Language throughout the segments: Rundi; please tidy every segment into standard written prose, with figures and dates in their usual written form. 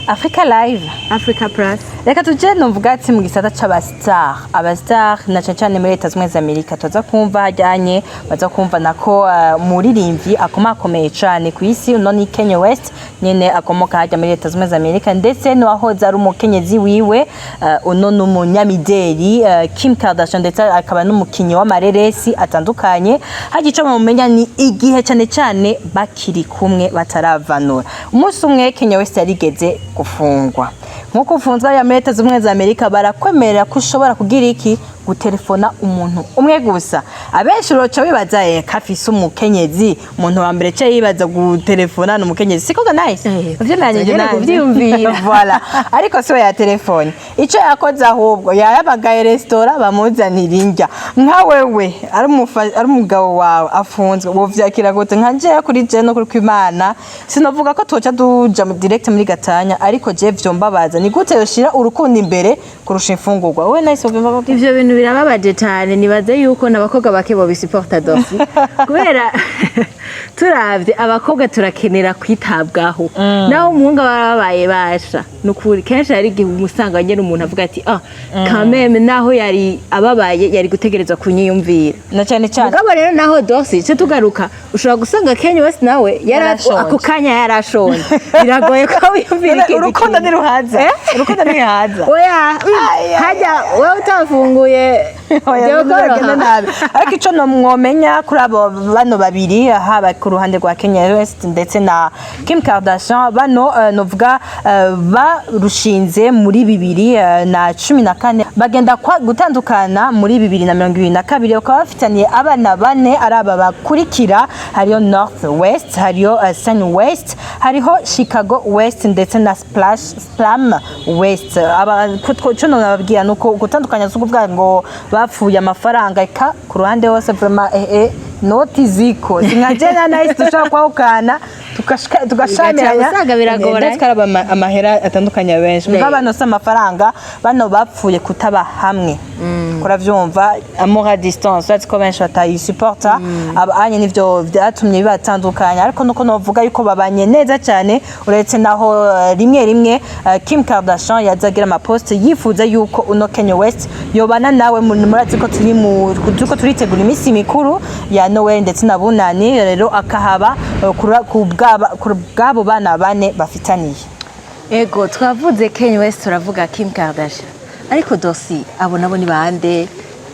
Africa Live, Africa Plus. reka tuje numvuga ati mu gisata c'abastar, abastar na cyane muri Leta z'Ubumwe z'Amerika tuza kumva hajyanye, baza kumva nako muririmvyi akomakomeye cyane ku isi uno ni Kanye West nyene akomoka hajya muri Leta z'Ubumwe z'Amerika, ndetse no wahoze ari umukenyezi wiwe uno n'umunyamideli Kim Kardashian, ndetse akaba n'umukinyi w'amareresi atandukanye. Hagico mumenya ni igihe cyane bakiri kumwe bataravanura. Umunsi umwe Kanye West yarigeze gufungwa. Nkuko ufunzwe ya Leta z'Ubumwe z'Amerika barakwemerera ko ushobora kugira iki gutelefona umuntu umwe gusa. Abenshi roca bibaza kafise umukenyezi, umuntu wa mbere cyo yibaza gutelefona n'umukenyezi siko nice. Ivyo nanyije kuvyumvira voilà. Ariko so ya telefone ico yakoze ahubwo yarabagaye restaurant bamuzanira indya. Nka wewe ari umugabo wawe afunzwe wovyakira gute? Nkanje kuri je no kuri Imana sinovuga ko toca duja direct muri gatanya, ariko je vyombabaza ni gute yoshira urukundo imbere kurusha imfungurwa. We nice uvyumva ivyo bintu birababaje cyane, nibaze yuko nabakobwa bake bo bisiporta dosi kubera turavye abakobwa turakenera kwitabwaho naho umuhungu barabaye basha nukuri kenshi ari gihe umusanga nyene umuntu avuga ati kameme naho yari ababaye yari gutegereza kunyiyumvira na cyane mugabo rero naho dosi cyo tugaruka ushobora gusanga Kanye West nawe ako kanya yarashonje biragoye ko wiyumvira urukundo ni ruhaza urukundo ni haza oya hajya wewe utafunguye ariko ico no mwomenya kuri abo bano babiri haba ku ruhande rwa Kanye West ndetse na Kim Kardashian, bano novuga barushinze muri 2014 bagenda gutandukana muri 2022 bakaba bafitaniye abana bane ari aba bakurikira, hariyo North West, hariyo Sun West, hariho Chicago West ndetse na Splam West. Aba cyo nababwira nuko gutandukanya zukuvuga ngo bapfuye amafaranga eka ku ruhande hose vraiment noti ziko singajena nice dushaka kwahukana tugashamiranya ndetse amahera atandukanye benshi mugabano se amafaranga bano bapfuye kutaba hamwe kuravyumva amour à distance that's ko benshi batayisuporta abanye nivyo byatumye bibatandukanya, ariko nuko novuga yuko babanye neza cyane, uretse naho rimwe Kim Kardashian yazagira ama post yifuza yuko uno Kanye West yobana nawe murazi ko turiko turitegura imisi mikuru ya Noel ndetse na Bunani, rero akahaba ku bwabo bana bane bafitaniye. Ego twavuze Kanye West turavuga Kim Kardashian, ariko dosi abo nabo ni bande?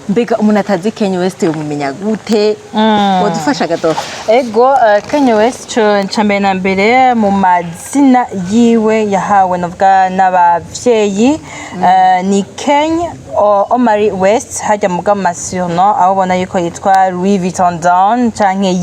Mbega umuntu atazi Kanye West umumenya gute? Wadufasha gadosi. Ego Kanye West ncambere na mbere mu mazina yiwe yahawe novuga n'abavyeyi ni Kanye Omari West, hajya muga masurno aho bona yuko yitwa Louis Vuitton Don canke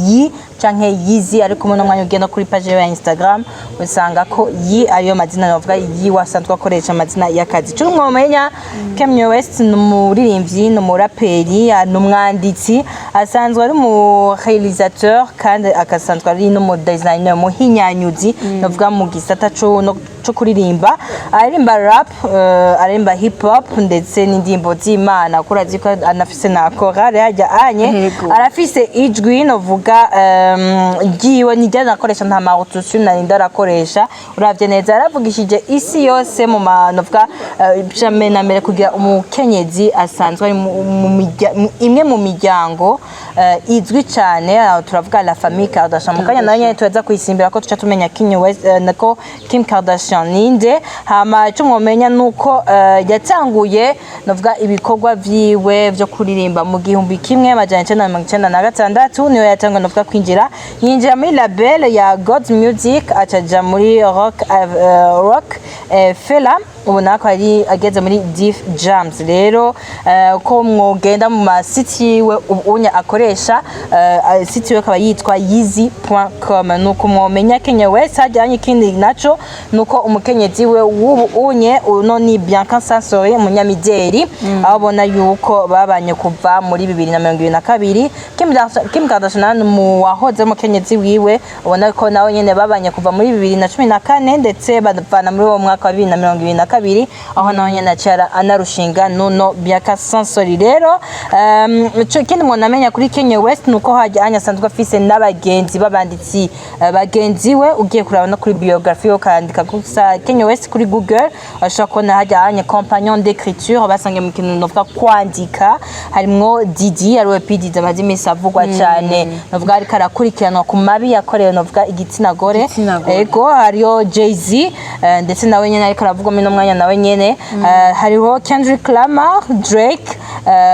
Yeezy, ariko muno mwanya ugenda kuri page ya Instagram usanga ko ariyo mazina novuga wasanzwe akoresha amazina y'akazi. Cyo mwomenya Kanye West n'umuririmbyi n'umuraperi n'umwanditsi, asanzwe ari mu réalisateur kandi akasanzwe ari no designer muhinyanyuzi novuga mu gisata cyo kuririmba, aririmba rap, aririmba hip hop ndetse n'indimbo z'Imana, kurazi ko anafise na chorale hajya anye arafise ijwi novuga giwe nijana akoresha nta marutusu na ndarakoresha, uravye neza yaravugishije isi yose mu manovuga jamais na mbere kugira umukenyezi asanzwe imwe mu miryango izwi cyane, turavuga la famille Kardashian. Mukanya nayo tuza kwisimbira ko tuca tumenya Kanye West nako Kim Kardashian ninde, hama cyo mwomenya nuko yatanguye novuga ibikorwa vyiwe byo kuririmba mu 1996 niyo yatangwa novuga kwinjira yinjira muri label ya God Music, acaja muri rock Fela, ubona ko ari ageze muri Def Jams. Rero ko mwogenda mu masiti we unya akoresha siti we akaba yitwa yeezy.com. nuko mwomenya Kanye West hajyanye ikindi naco nuko umukenyezi we unye uno ni Bianca Sansori umunyamideli, abona yuko babanye kuva muri 2022. Kim Kardashian mu wahoze mu kenyezi wiwe ubona ko nawe nyene babanye kuva muri 2014 ndetse bavana muri uwo mwaka wa 2022 kabiri aho naho nyene acara anarushinga Nuno Bianca Sansori rero ico kindi umuntu amenya kuri Kanye West nuko hajya anyasanzwe afise n'abagenzi babanditsi bagenzi we ugiye kuraba no kuri biography yo kandika gusa Kanye West kuri Google ashaka kubona hajya anya compagnon d'écriture basange mu kintu novuga kwandika harimwo Didi ariwe P Diddy amaze imisi avugwa cyane novuga ariko arakurikiranwa ku mabi yakorewe novuga igitsina gore ego hariyo Jay-Z ndetse nawe nyene ariko aravugwa mu mwanya nawe nyene hariho Kendrick Lamar Drake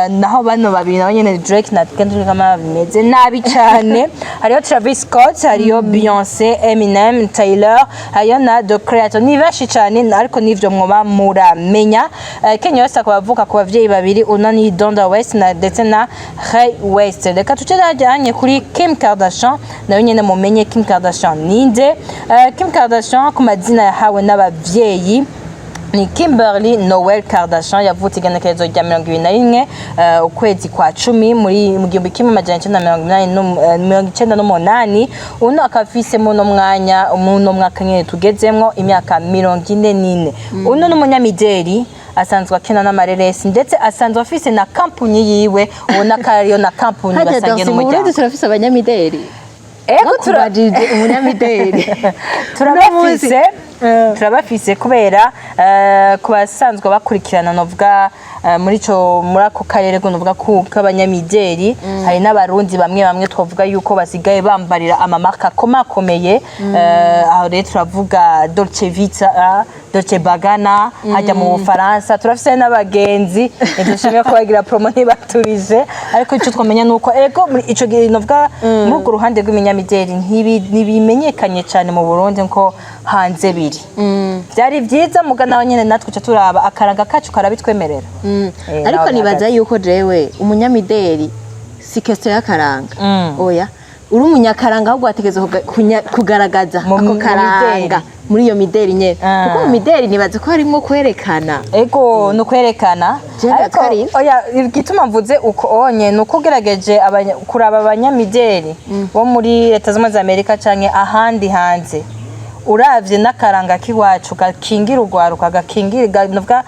naho bano babiri nawe nyene Drake na Kendrick Lamar bimeze nabi cyane hariyo Travis Scott hariyo Beyoncé Eminem Taylor hariyo na The Creator ni benshi cyane ariko nivyo mwoba muramenya Kanye West akaba avuka ku bavyeyi babiri uno ni Donda West na ndetse na Kanye West reka tuce rajanye kuri Kim Kardashian nawe nyene mumenye Kim Kardashian ninde Kim Kardashian ku mazina yahawe n'abavyeyi ni Kimberly Noel Kardashian yavutse igenekerezo rya 21 ukwezi kwa 10 muri mu 1998 uno akafise muno mwanya muno mwaka nyene tugezemwo imyaka 44 uno n'umunyamideli asanzwe akina n'amareresi ndetse asanzwe afise na kampuni yiwe ubona ko ariyo na kampuni basangiye n'umuryango turafise abanyamideli ego turabajije umunyamideli turabafise kubera ku basanzwe bakurikirana novuga muri ako karere novuga ko abanyamideli hari n'abarundi bamwe twavuga yuko basigaye bambarira amamarka akomakomeye aho rero turavuga Dolce Vita Dolce Gabbana hajya mu Bufaransa turafise n'abagenzi dushimye ko bagira promo ntibaturije ariko ico twamenya nuko ego ico novuga muri urwo ruhande rw'iminyamideli ntibimenyekanye cyane mu Burundi nko hanze biri byari byiza mugana nyene natwe cyo turaba akaranga kacu karabitwemerera ariko nibaza yuko jewe umunyamideli si question y'akaranga oya uri umunyakaranga ahubwo wategeza kugaragaza ako karanga muri iyo mideli nyene kuko mu mideli nibaza ko harimo kwerekana ego no kwerekana ariko oya igituma mvuze uko onye nuko ugerageje kuraba abanyamideli bo muri Leta z'Ubumwe za Amerika canke ahandi hanze uravye n'akaranga kiwacu gakingira urwaruka gakingira novuga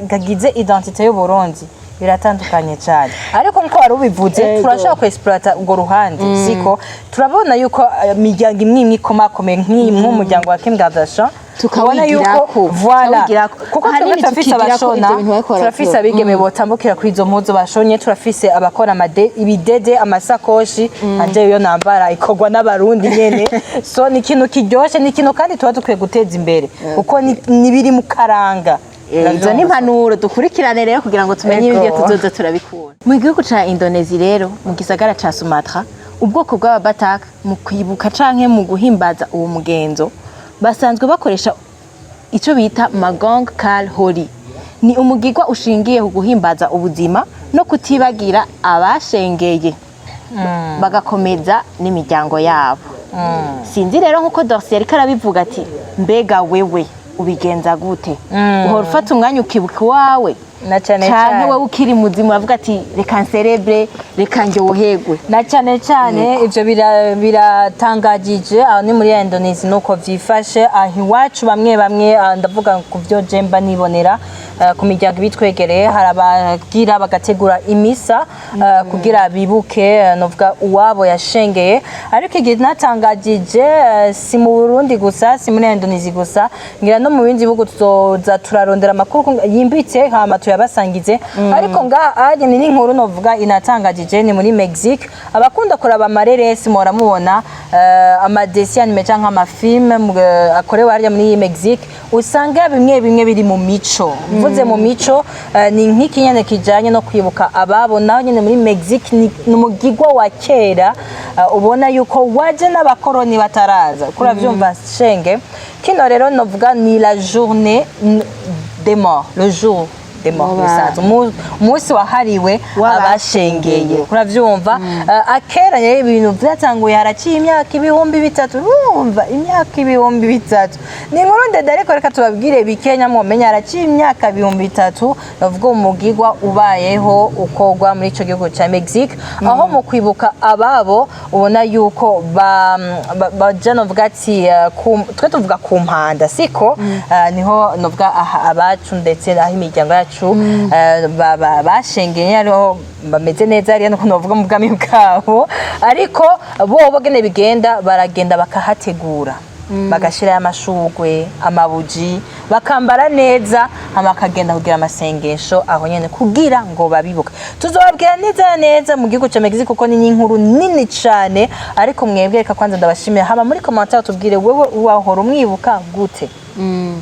gagize identité y'u Burundi biratandukanye cyane ariko nko wari ubivuze turashaka ku exploiter urwo ruhande siko turabona yuko imiryango imwe ikomakomeye nk'umuryango wa Kim Kardashian tukabona yuko voilà kuko turafise abashona turafise abigeme botambukira kuri izo mpuzo bashonye turafise abakora ibidede amasakoshi anje yo nambara ikogwa n'abarundi nyene so ni ikintu kiryoshe ni ikintu kandi tuba dukwiye guteza imbere kuko nibiri mu karanga izo ni impanuro dukurikirane rero kugira ngo tumenye ibyo tuzoza turabikura mu gihugu ca Indonesia rero mu gisagara ca Sumatra ubwoko bw'ababatak mu kwibuka canke mu guhimbaza uwo mugenzo basanzwe bakoresha ico bita Magong Kal Hori ni umugirwa ushingiye ku guhimbaza ubuzima no kutibagira abashengeye bagakomeza n'imiryango yabo sinzi rero nkuko Dorcy ariko arabivuga ati mbega wewe ubigenza gute uhora ufata umwanya ukibuka wawe na cyane cyane wowe ukiri muzima avuga ati reka celebre reka njohegwe na cyane ivyo biratangajije aho ni muri Indonesia nuko vyifashe aho iwacu bamwe ndavuga ku byo jemba nibonera ku miryango bitwegereye harabagira bagategura imisa kugira bibuke novuga uwabo yashengeye ariko igihe natangajije si mu Burundi gusa si muri Indonesia gusa ngira no mu bindi bihugu tuzoza turarondera amakuru yimbitse hama tuyabasangize ariko ngaha ni inkuru novuga inatangajije ni muri Mexique abakunda kuraba amareresi mora mubona amadesi anime canke amafilme akorewe harya muri Mexique usanga bimwe biri mu mico mvuze mu mico ni nk'ikinyane kijanye no kwibuka ababo naho nyene muri Mexique ni umugirwa wa kera ubona yuko waje n'abakoroni bataraza kura vyumva shenge kino rero novuga ni la journée des morts le jour de mort bisanzwe, umunsi wahariwe abashengeye, uravyumva. Akera rero ibintu vyatanguye haraciye imyaka ibihumbi bitatu, urumva imyaka ibihumbi bitatu ni inkuru ndende, ariko reka tubabwire bikenya mwomenya haraciye imyaka ibihumbi bitatu bavuga umugigwa ubayeho ukorwa muri ico gihugu ca Mexique, aho mu kwibuka ababo ubona yuko baja novuga ati twe tuvuga ku mpanda siko, niho novuga abacu ndetse aho imiryango yacu bashengeye ariho bameze neza ariyo nuko novuga mu bwami bwabo, ariko bo gene bigenda baragenda bakahategura bagashira amashugwe amabuji bakambara neza hama akagenda kugira amasengesho aho nyene kugira ngo babibuka. Tuzobabwira neza mu gihugu ca Mexique kuko ni inkuru nini cane, ariko mwebwe reka kwanza ndabashimira hama muri commentaire tubwire wewe wahora umwibuka gute.